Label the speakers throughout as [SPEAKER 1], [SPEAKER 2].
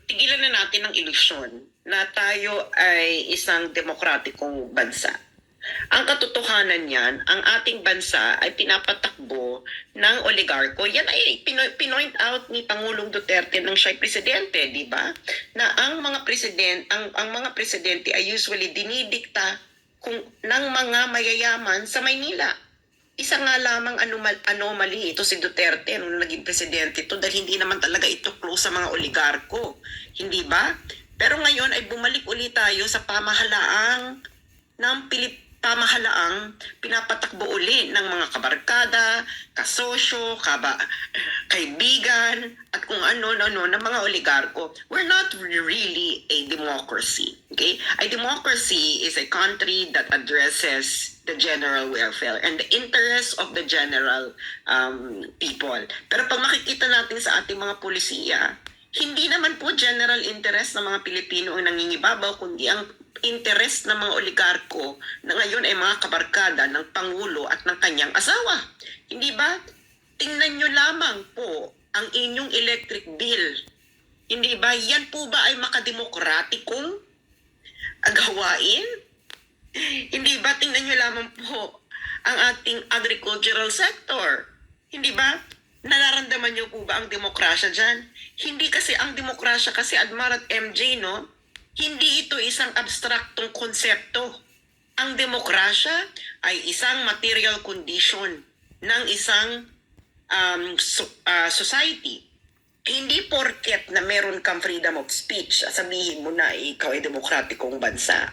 [SPEAKER 1] tigilan na natin ang ilusyon na tayo ay isang demokratikong bansa. Ang katotohanan niyan, ang ating bansa ay pinapatakbo ng oligarko. Yan ay pinoint out ni Pangulong Duterte nang siya'y presidente, di ba? Na ang mga presidente ay usually dinidikta ng mga mayayaman sa Maynila. Isa nga lamang anomaly ito si Duterte nung naging presidente ito dahil hindi naman talaga ito close sa mga oligarko. Hindi ba? Pero ngayon ay bumalik ulit tayo sa pamahalaang pinapatakbo uli ng mga kabarkada, kasosyo, kaibigan, at kung ano-ano ng mga oligarko. We're not really a democracy. Okay? A democracy is a country that addresses the general welfare and the interests of the general people. Pero pag makikita natin sa ating mga pulisiya, hindi naman po general interest ng mga Pilipino ang nangingibabaw, kundi ang interest ng mga oligarko na ngayon ay mga kabarkada ng Pangulo at ng kanyang asawa. Hindi ba? Tingnan nyo lamang po ang inyong electric bill. Hindi ba? Yan po ba ay makademokratikong gawain? Hindi ba? Tingnan nyo lamang po ang ating agricultural sector. Hindi ba? Nararamdaman nyo po ba ang demokrasya dyan? Hindi kasi ang demokrasya kasi Admar at MJ, no? Hindi ito isang abstraktong konsepto. Ang demokrasya ay isang material condition ng isang society. Hindi porket na meron kang freedom of speech, sabihin mo na ikaw ay demokratikong bansa.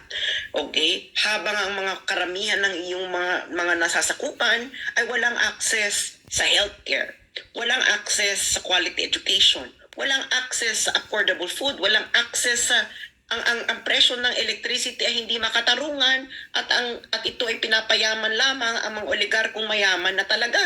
[SPEAKER 1] Okay? Habang ang mga karamihan ng iyong mga nasasakupan ay walang access sa healthcare, walang access sa quality education, walang access sa affordable food, walang access sa ang presyo ng electricity ay hindi makatarungan at ito ay pinapayaman lamang ang mga oligarkong mayaman na talaga.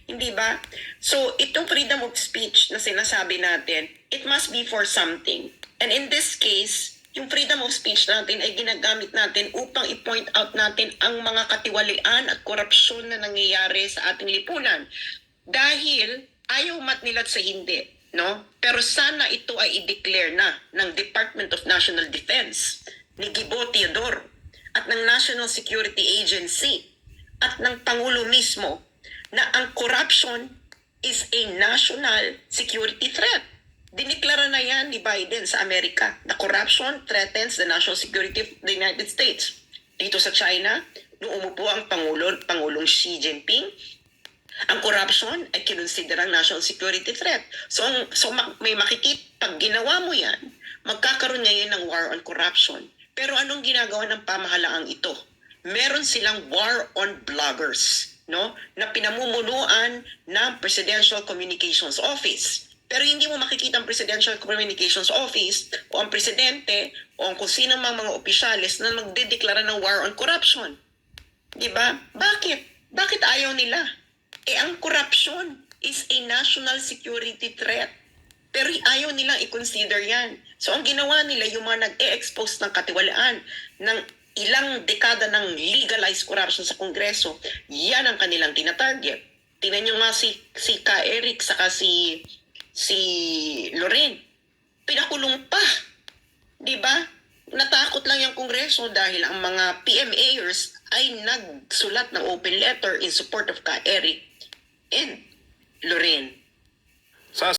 [SPEAKER 1] Hindi ba? So, itong freedom of speech na sinasabi natin, it must be for something. And in this case, yung freedom of speech natin ay ginagamit natin upang i-point out natin ang mga katiwalian at korupsyon na nangyayari sa ating lipunan. Dahil ayaw matnilat sa hindi. No? Pero sana ito ay i-declare na ng Department of National Defense, ni Gibo Teodoro, at ng National Security Agency, at ng Pangulo mismo, na ang corruption is a national security threat. Diniklara na yan ni Biden sa Amerika na corruption threatens the national security of the United States. Dito sa China, noong umupo ang Pangulong Xi Jinping, ang corruption ay kinonsiderang national security threat. So may makikita, pag ginawa mo yan, magkakaroon ngayon ng war on corruption. Pero anong ginagawa ng pamahalaang ito? Meron silang war on bloggers, no? Na pinamumunuan ng Presidential Communications Office. Pero hindi mo makikita ang Presidential Communications Office o ang presidente o kung sino mga opisyalis na magdedeklara ng war on corruption. Diba? Bakit? Bakit ayaw nila? Ang corruption is a national security threat. Pero ayaw nilang i-consider yan. So ang ginawa nila, yung mga nag-e-expose ng katiwalaan ng ilang dekada ng legalized corruption sa Kongreso, yan ang kanilang tinatarget. Tingnan nyo nga si Ka Eric saka si Lorraine. Pinakulong pa. Diba? Natakot lang yung Kongreso dahil ang mga PMAers ay nagsulat ng open letter in support of Ka Eric and